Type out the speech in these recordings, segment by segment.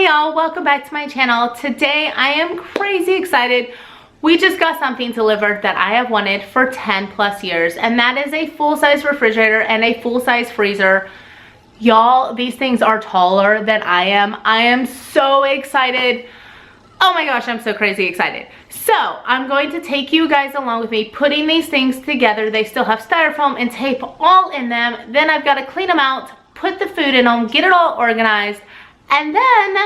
y'all, welcome back to my channel. Today I am crazy excited. We just got something delivered that I have wanted for 10 plus years, and that is a full-size refrigerator and a full-size freezer. Y'all, these things are taller than I am. I am so excited. Oh my gosh, I'm so crazy excited. So I'm going to take you guys along with me putting these things together. They still have styrofoam and tape all in them. Then I've got to clean them out, put the food in them, get it all organized, and then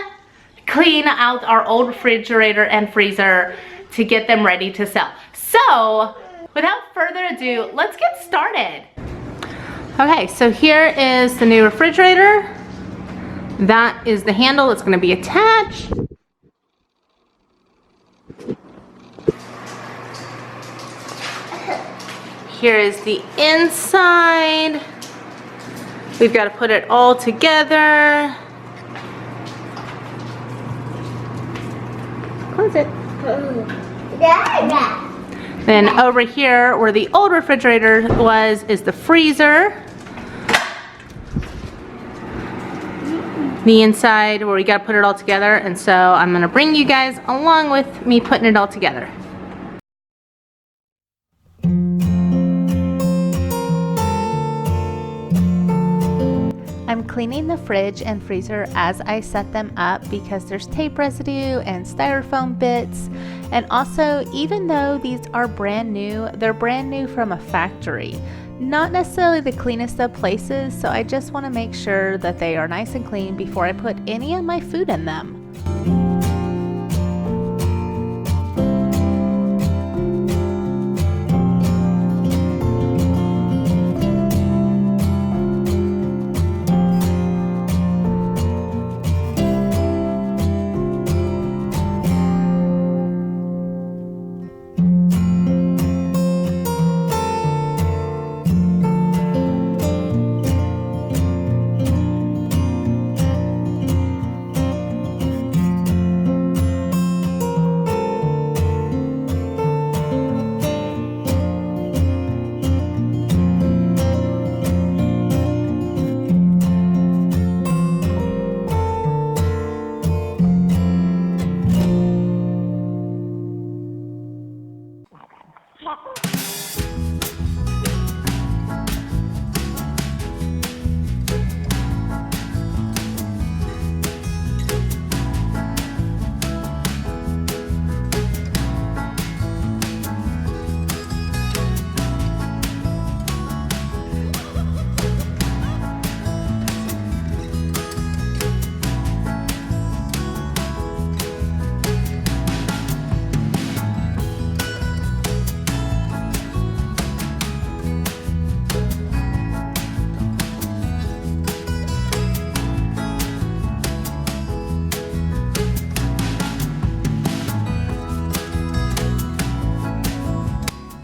clean out our old refrigerator and freezer to get them ready to sell. So without further ado, let's get started. Okay, so here is the new refrigerator. That is the handle that's going to be attached. Here is the inside. We've got to put it all together. Close it. Then over here where the old refrigerator was is the freezer. The inside where we got to put it all together, and so I'm going to bring you guys along with me putting it all together. I'm cleaning the fridge and freezer as I set them up because there's tape residue and styrofoam bits, and also even though these are brand new, they're brand new from a factory. Not necessarily the cleanest of places, so I just want to make sure that they are nice and clean before I put any of my food in them.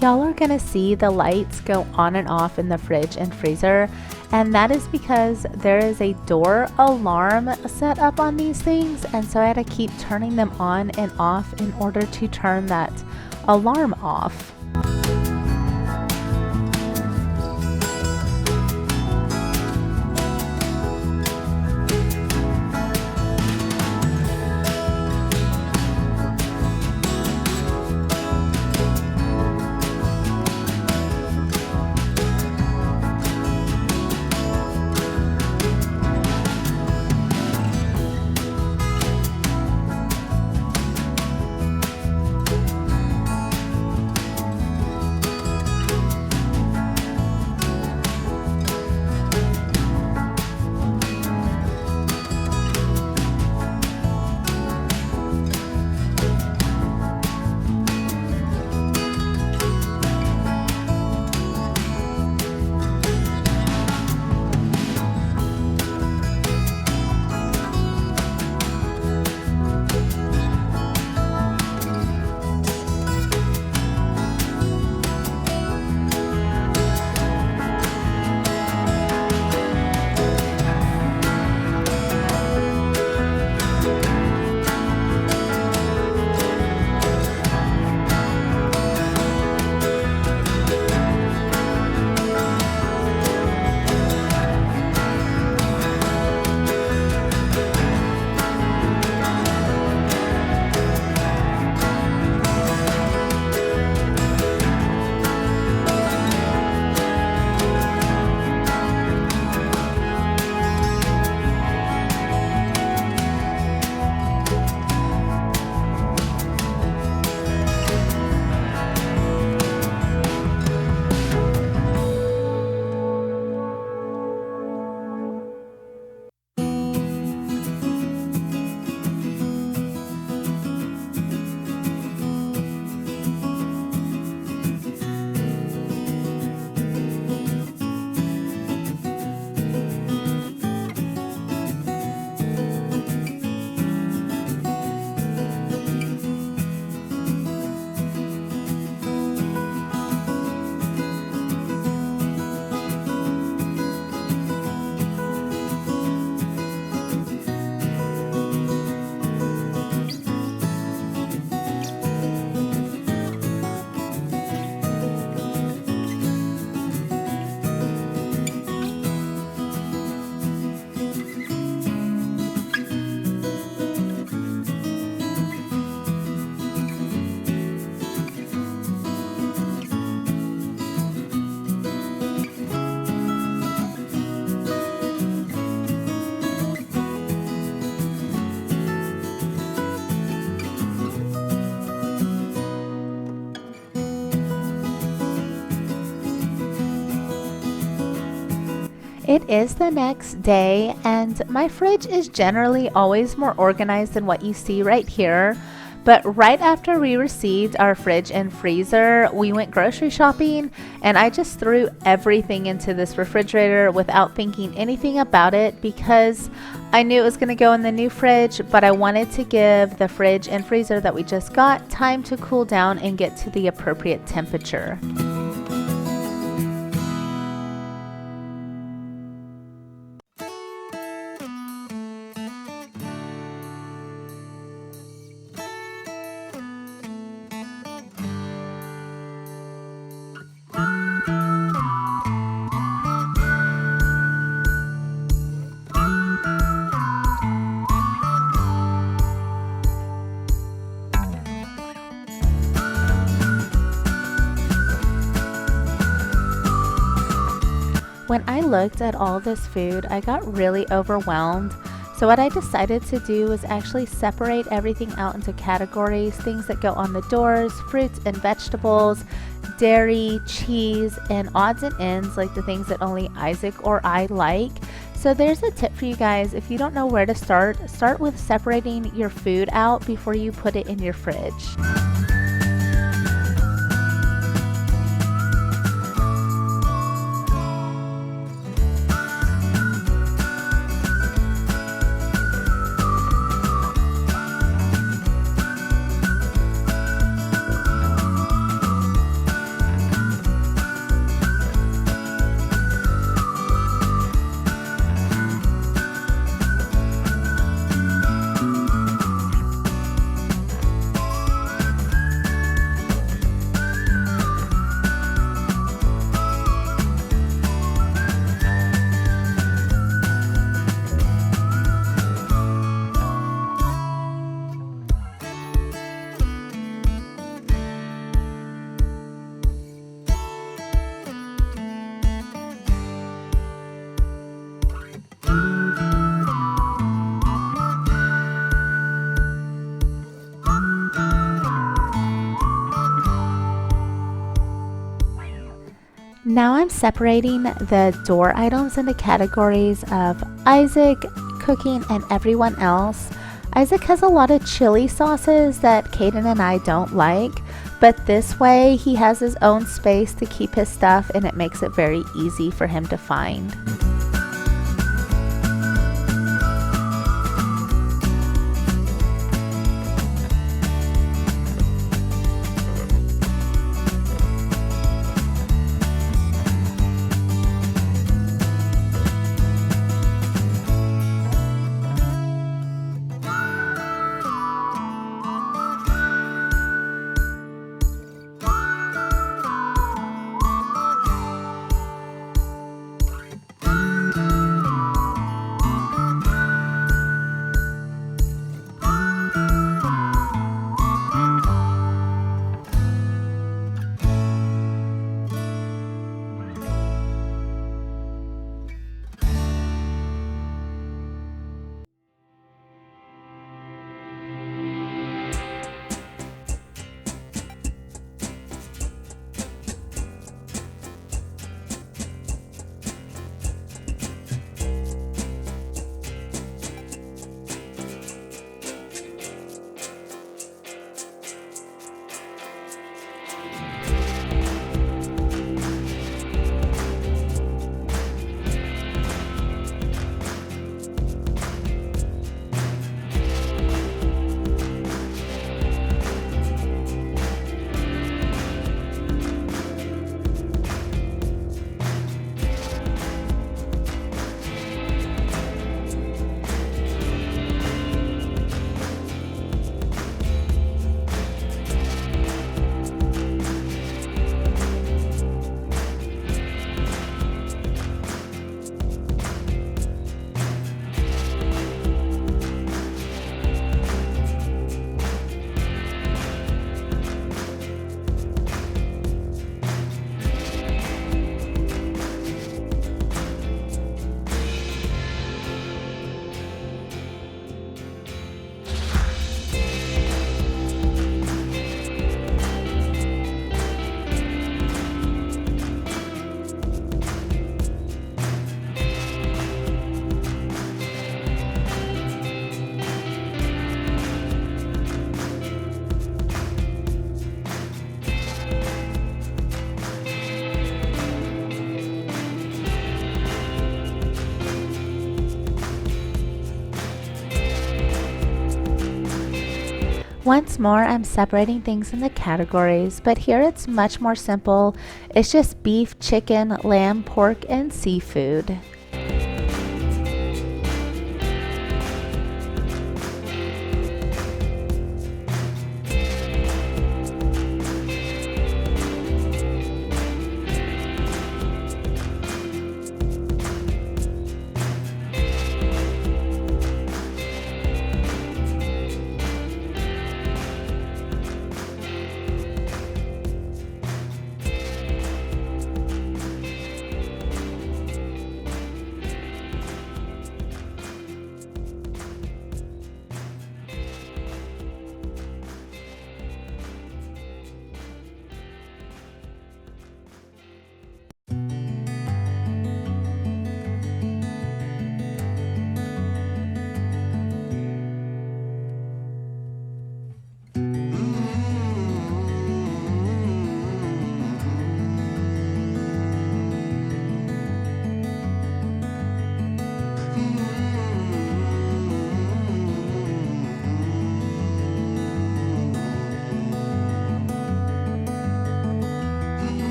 Y'all are gonna see the lights go on and off in the fridge and freezer, and that is because there is a door alarm set up on these things, and so I had to keep turning them on and off in order to turn that alarm off. It is the next day, and my fridge is generally always more organized than what you see right here. But right after we received our fridge and freezer, we went grocery shopping, and I just threw everything into this refrigerator without thinking anything about it because I knew it was going to go in the new fridge, but I wanted to give the fridge and freezer that we just got time to cool down and get to the appropriate temperature. When I looked at all this food, I got really overwhelmed. So what I decided to do was actually separate everything out into categories, things that go on the doors, fruits and vegetables, dairy, cheese, and odds and ends like the things that only Isaac or I like. So there's a tip for you guys. If you don't know where to start with separating your food out before you put it in your fridge. Now I'm separating the door items into categories of Isaac, cooking, and everyone else. Isaac has a lot of chili sauces that Caden and I don't like, but this way he has his own space to keep his stuff and it makes it very easy for him to find. Once more, I'm separating things into categories, but here it's much more simple. It's just beef, chicken, lamb, pork, and seafood.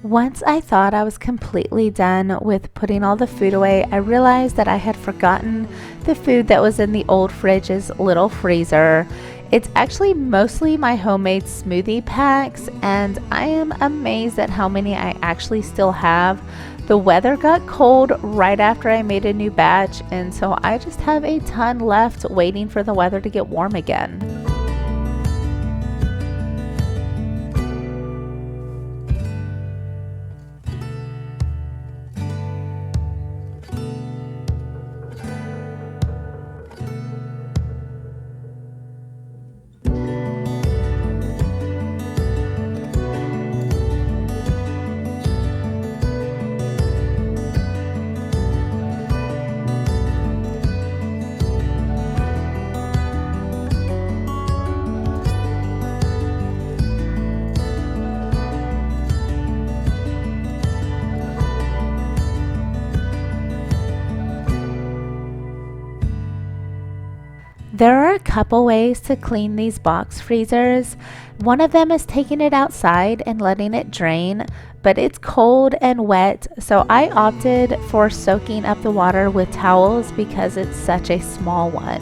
Once I thought I was completely done with putting all the food away, I realized that I had forgotten the food that was in the old fridge's little freezer. It's actually mostly my homemade smoothie packs, and I am amazed at how many I actually still have. The weather got cold right after I made a new batch, and so I just have a ton left waiting for the weather to get warm again. There are a couple ways to clean these box freezers. One of them is taking it outside and letting it drain, but it's cold and wet, so I opted for soaking up the water with towels because it's such a small one.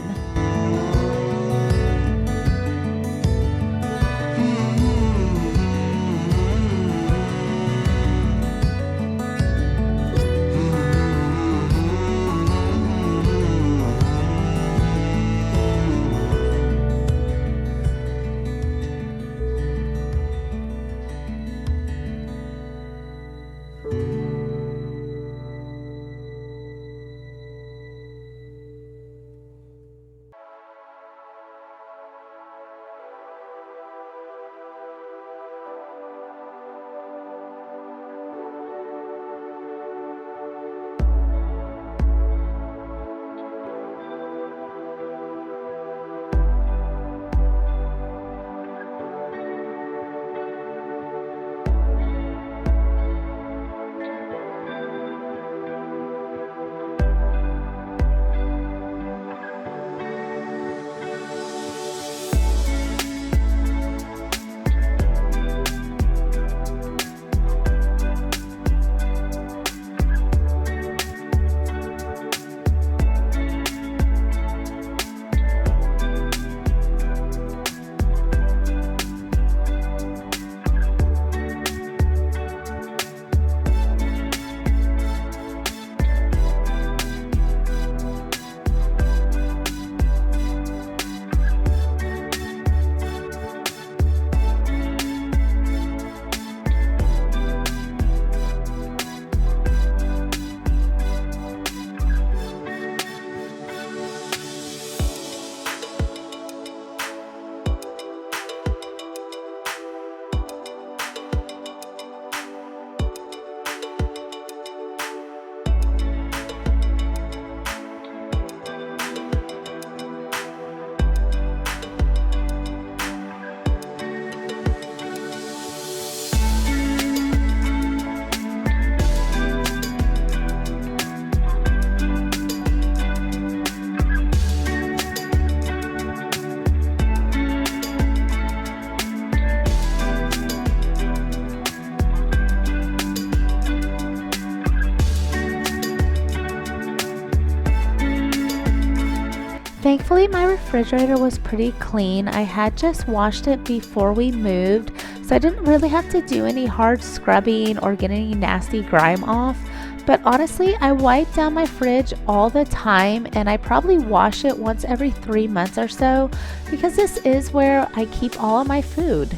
Thankfully, my refrigerator was pretty clean. I had just washed it before we moved, so I didn't really have to do any hard scrubbing or get any nasty grime off. But honestly, I wipe down my fridge all the time, and I probably wash it once every 3 months or so, because this is where I keep all of my food.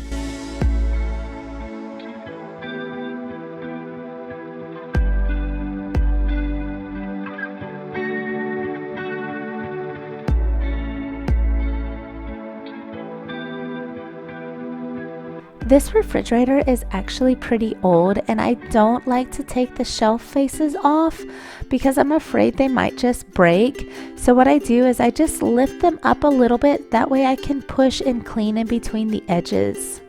This refrigerator is actually pretty old, and I don't like to take the shelf faces off because I'm afraid they might just break. So what I do is I just lift them up a little bit, that way I can push and clean in between the edges.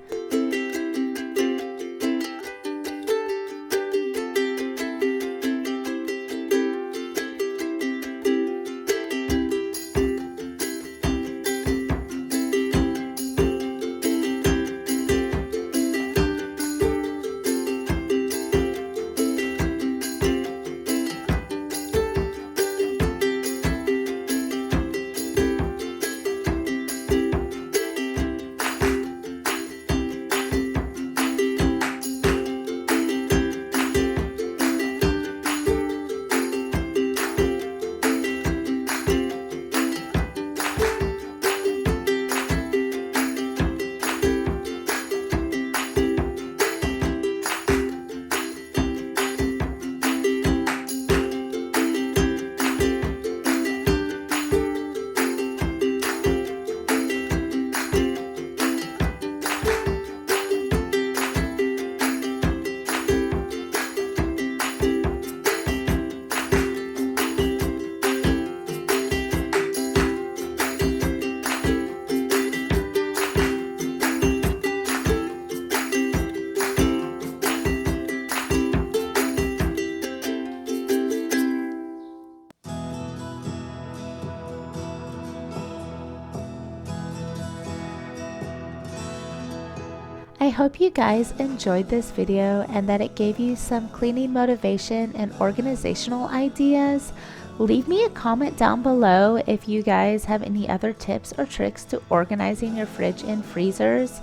I hope you guys enjoyed this video and that it gave you some cleaning motivation and organizational ideas. Leave me a comment down below if you guys have any other tips or tricks to organizing your fridge and freezers.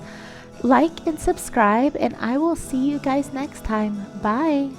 Like and subscribe, and I will see you guys next time. Bye!